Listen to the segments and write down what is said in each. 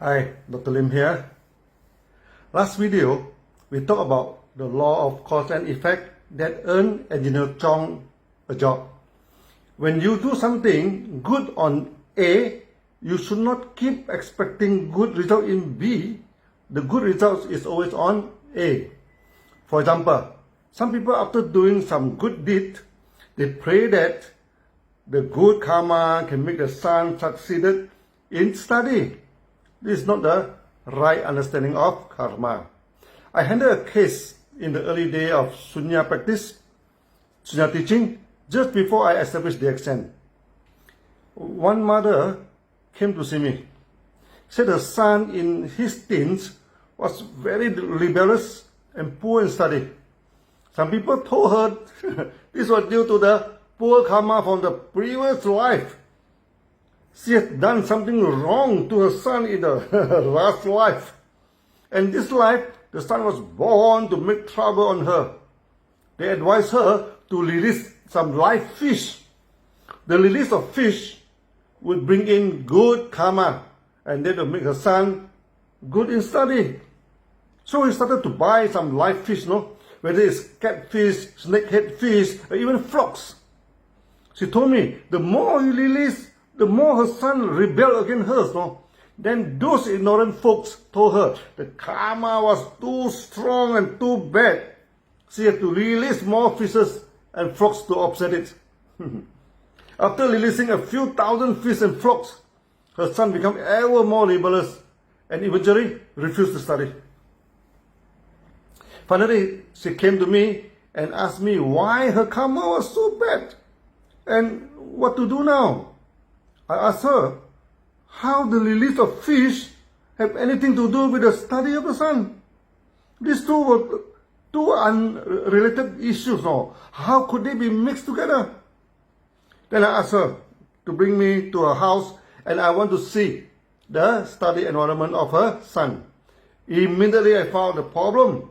Hi, Dr. Lim here. Last video, we talked about the law of cause and effect that earned Engineer Chong a job. When you do something good on A, you should not keep expecting good result in B. The good result is always on A. For example, some people after doing some good deed, they pray that the good karma can make the son succeeded in study. This is not the right understanding of karma. I handled a case in the early day of Sunya practice, Sunya teaching, just before I established DXN. One mother came to see me, said her son in his teens was very rebellious and poor in study. Some people told her this was due to the poor karma from the previous life. She had done something wrong to her son in the last life. And this life, the son was born to make trouble on her. They advised her to release some live fish. The release of fish would bring in good karma, and that would make her son good in study. So he started to buy some live fish, whether it's catfish, snakehead fish, or even frogs. She told me, the more he released, the more her son rebelled against hers. Then those ignorant folks told her the karma was too strong and too bad. She had to release more fishes and frogs to offset it. After releasing a few thousand fish and frogs, her son became ever more rebellious and eventually refused to study. Finally, she came to me and asked me why her karma was so bad and what to do now. I asked her how the release of fish have anything to do with the study of the son. These two were two unrelated issues. How could they be mixed together? Then I asked her to bring me to her house and I want to see the study environment of her son. Immediately I found the problem.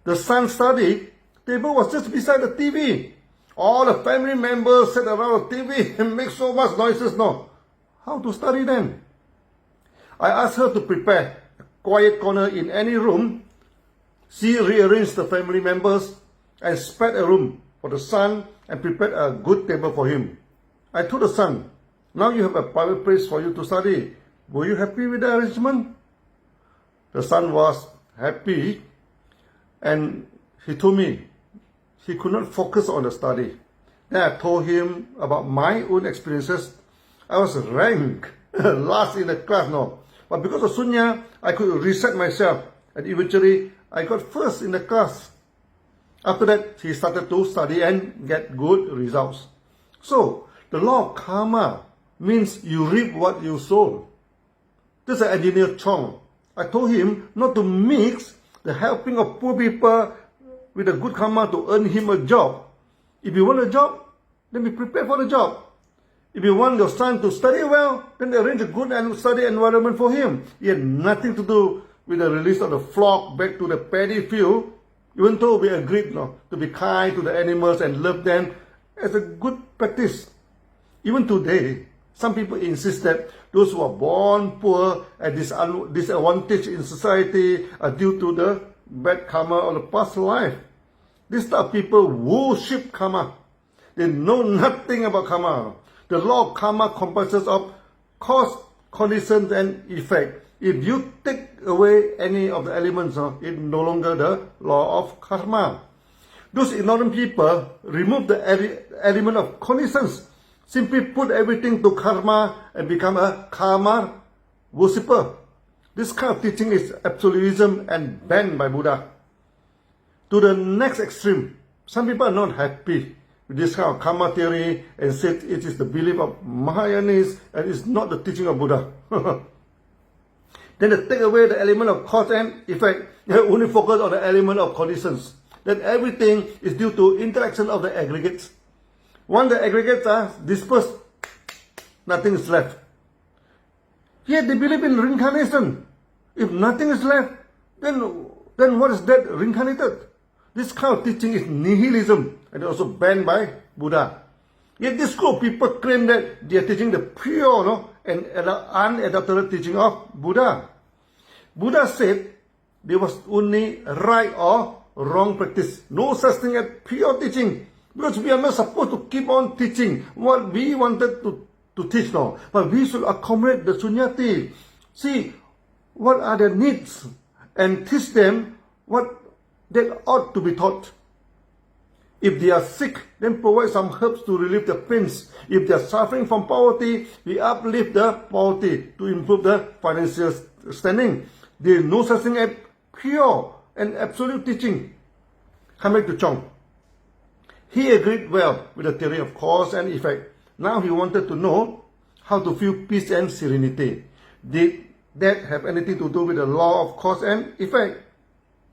The son's study table was just beside the TV. All the family members sat around the TV and make so much noises. How to study then? I asked her to prepare a quiet corner in any room. She rearranged the family members and spared a room for the son and prepared a good table for him. I told the son, now you have a private place for you to study. Were you happy with the arrangement? The son was happy and he told me he could not focus on the study. Then I told him about my own experiences. I was ranked last in the class, but because of Sunya, I could reset myself and eventually I got first in the class. After that, he started to study and get good results. So, the law of karma means you reap what you sow. This is Engineer Chong. I told him not to mix the helping of poor people with a good karma to earn him a job. If you want a job, then be prepared for the job. If you want your son to study well, then arrange a good study environment for him. It had nothing to do with the release of the flock back to the paddy field, even though we agreed to be kind to the animals and love them as a good practice. Even today, some people insist that those who are born poor and disadvantaged in society are due to the bad karma of the past life. These type of people worship karma. They know nothing about karma. The law of karma comprises of cause, conditions, and effect. If you take away any of the elements, it's no longer the law of karma. Those ignorant people remove the element of conditions, simply put everything to karma and become a karma worshipper. This kind of teaching is absolutism and banned by Buddha. To the next extreme, some people are not happy with this kind of karma theory and said it is the belief of Mahayanists and it's not the teaching of Buddha. Then they take away the element of cause and effect. They only focus on the element of conditions. Then everything is due to interaction of the aggregates. Once the aggregates are dispersed, nothing is left. Yet they believe in reincarnation. If nothing is left, then what is that reincarnated? This kind of teaching is nihilism and also banned by Buddha. Yet this group of people claim that they are teaching the pure and unadulterated teaching of Buddha. Buddha said there was only right or wrong practice. No such thing as pure teaching. Because we are not supposed to keep on teaching what we wanted to teach now. But we should accommodate the Sunyati. See what are their needs and teach them what they ought to be taught. If they are sick, then provide some herbs to relieve the pains. If they are suffering from poverty, we uplift the poverty to improve the financial standing. There is no such thing as pure and absolute teaching. Come back to Chong. He agreed well with the theory of cause and effect. Now he wanted to know how to feel peace and serenity. Did that have anything to do with the law of cause and effect?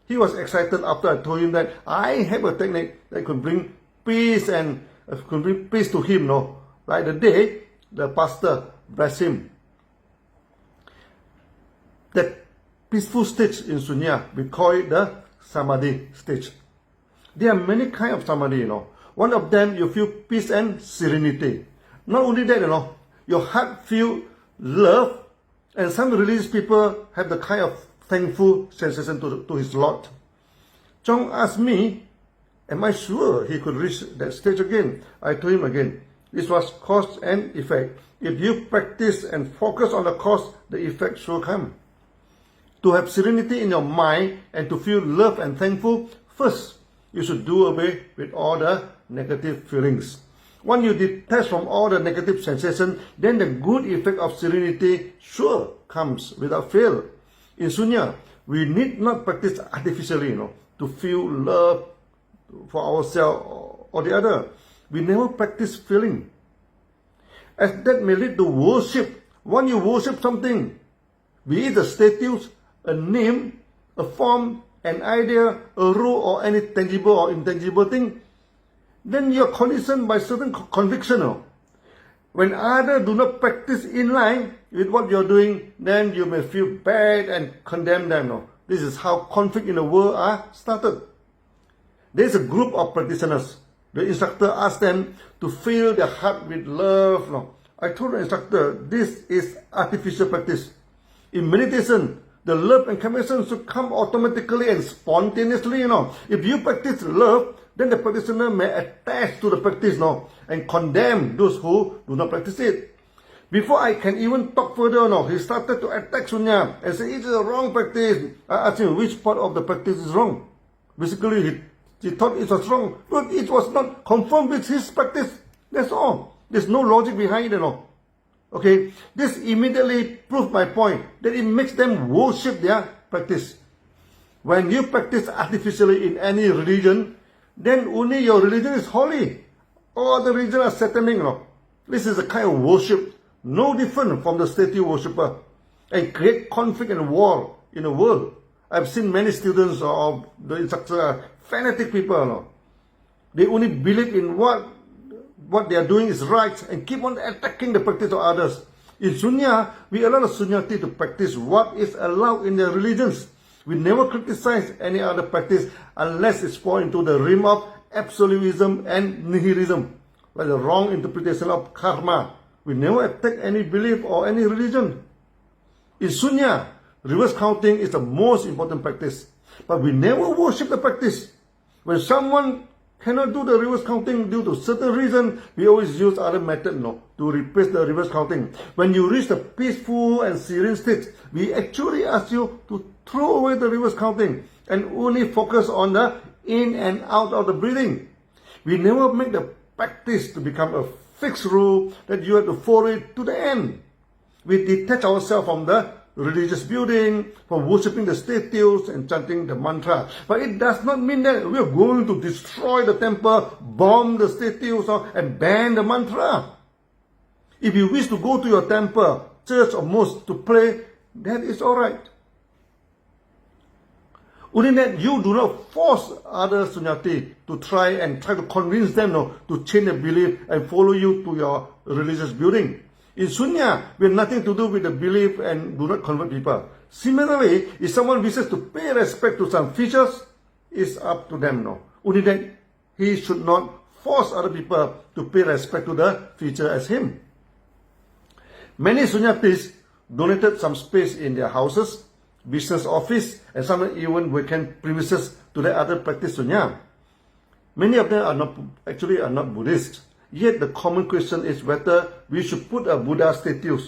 He was excited after I told him that I have a technique that could bring peace and could bring peace to him. No, like the day the pastor blessed him. That peaceful stage in Sunya, we call it the Samadhi stage. There are many kinds of Samadhi, you know. One of them, you feel peace and serenity. Not only that, you know, your heart feel love, and some religious people have the kind of thankful sensation to his Lord. Chong asked me, am I sure he could reach that stage again? I told him again, this was cause and effect. If you practice and focus on the cause, the effect shall come. To have serenity in your mind and to feel love and thankful, first, you should do away with all the negative feelings. When you detach from all the negative sensation, then the good effect of serenity sure comes without fail. In Sunya, we need not practice artificially, you know, to feel love for ourselves or the other. We never practice feeling. As that may lead to worship. When you worship something, be it a statue, a name, a form, an idea, a rule, or any tangible or intangible thing, then you are conditioned by certain conviction. When others do not practice in line with what you are doing, then you may feel bad and condemn them. This is how conflict in the world are started. There is a group of practitioners. The instructor asked them to fill their heart with love. I told the instructor, this is artificial practice. In meditation, the love and compassion should come automatically and spontaneously, If you practice love, then the practitioner may attach to the practice, and condemn those who do not practice it. Before I can even talk further, he started to attack Sunya and say, it is a wrong practice. I asked him which part of the practice is wrong. Basically, he thought it was wrong, but it was not confirmed with his practice. That's all. There's no logic behind it, Okay, this immediately proved my point, that it makes them worship their practice. When you practice artificially in any religion, then only your religion is holy. All other religions are satanic. This is a kind of worship, no different from the statue worshipper, and create conflict and war in the world. I've seen many students of the instructor, fanatic people. They only believe in what they are doing is right and keep on attacking the practice of others. In Sunya, we allow the Sunyati to practice what is allowed in their religions. We never criticize any other practice unless it's fall into the realm of absolutism and nihilism, like the wrong interpretation of karma. We never attack any belief or any religion. In Sunya, reverse counting is the most important practice, but we never worship the practice. When someone cannot do the reverse counting due to certain reason, we always use other method to replace the reverse counting. When you reach the peaceful and serene state, we actually ask you to throw away the reverse counting and only focus on the in and out of the breathing. We never make the practice to become a fixed rule that you have to follow it to the end. We detach ourselves from the religious building, from worshipping the statues and chanting the mantra. But it does not mean that we are going to destroy the temple, bomb the statues, and ban the mantra. If you wish to go to your temple, church or mosque to pray, that is alright. Only that you do not force other Sunyati to try to convince them to change their belief and follow you to your religious building. In Sunya, we have nothing to do with the belief and do not convert people. Similarly, if someone wishes to pay respect to some features, it's up to them. Only that he should not force other people to pay respect to the feature as him. Many Sunyatis donated some space in their houses, business office, and some even vacant premises to the other practice Sunya. Many of them are not Buddhist. Yet the common question is whether we should put a Buddha statue,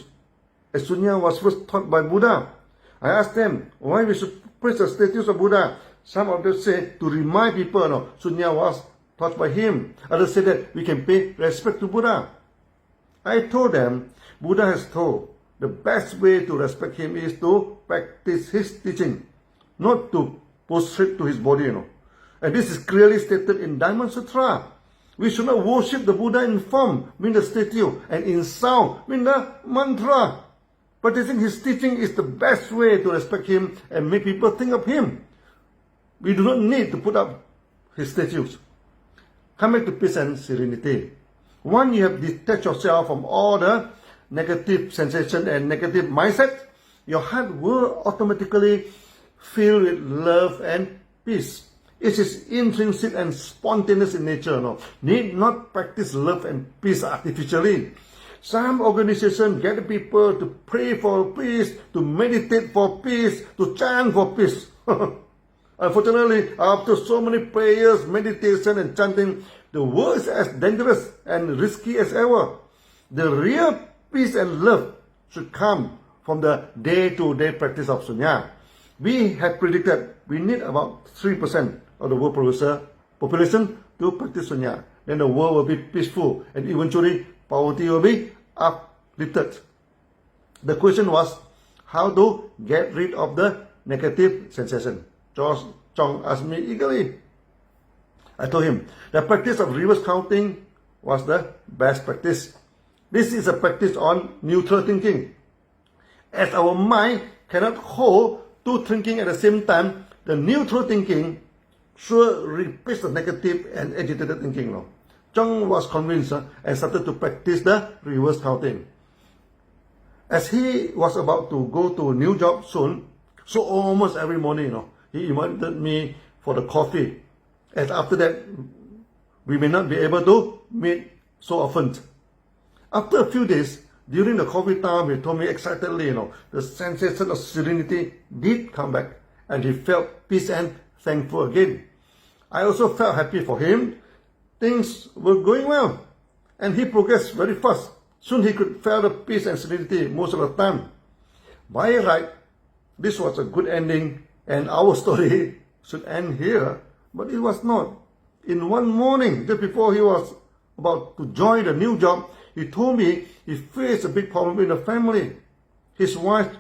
as Sunya was first taught by Buddha. I asked them why we should place a statue of Buddha. Some of them say to remind people, no, Sunya was taught by him. Others say that we can pay respect to Buddha. I told them Buddha has told the best way to respect him is to practice his teaching, not to prostrate to his body, And this is clearly stated in Diamond Sutra. We should not worship the Buddha in form, mean the statue, and in sound, mean the mantra. Practicing his teaching is the best way to respect him and make people think of him. We do not need to put up his statues. Coming to peace and serenity. One, you have detached yourself from all the negative sensation and negative mindset. Your heart will automatically fill with love and peace. It is intrinsic and spontaneous in nature. Need not practice love and peace artificially. Some organizations get people to pray for peace, to meditate for peace, to chant for peace. Unfortunately, after so many prayers, meditation, and chanting, the world is as dangerous and risky as ever. The real peace and love should come from the day-to-day practice of Sunya. We have predicted we need about 3% of the world population to practice Sunya. Then the world will be peaceful and eventually poverty will be uplifted. The question was how to get rid of the negative sensation. George Chong asked me eagerly. I told him the practice of reverse counting was the best practice. This is a practice on neutral thinking. As our mind cannot hold two thinking at the same time, the neutral thinking should replace the negative and agitated thinking. Chong was convinced and started to practice the reverse counting. As he was about to go to a new job soon, so almost every morning, he invited me for the coffee. And after that, we may not be able to meet so often. After a few days, during the coffee time, he told me excitedly, the sensation of serenity did come back, and he felt peace and thankful again. I also felt happy for him. Things were going well, and he progressed very fast. Soon he could feel the peace and serenity most of the time. By right, this was a good ending, and our story should end here, but it was not. In one morning, just before he was about to join the new job, he told me he faced a big problem in the family. His wife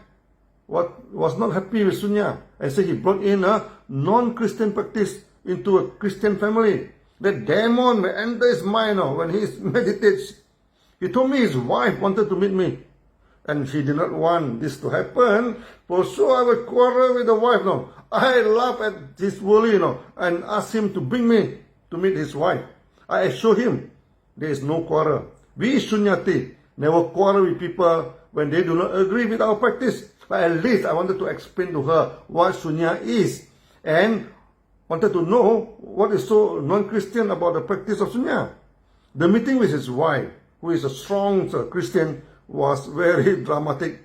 was not happy with Sunya and said he brought in a non-Christian practice into a Christian family. The demon may enter his mind when he meditates. He told me his wife wanted to meet me, and she did not want this to happen, for so I would quarrel with the wife. I laughed at his worry, and asked him to bring me to meet his wife. I assured him there is no quarrel. We Sunyati never quarrel with people when they do not agree with our practice. But at least I wanted to explain to her what Sunya is, and wanted to know what is so non-Christian about the practice of Sunya. The meeting with his wife, who is a strong Christian, was very dramatic.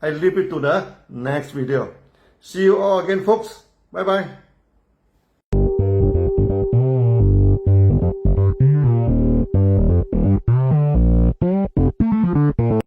I leave it to the next video. See you all again, folks. Bye-bye.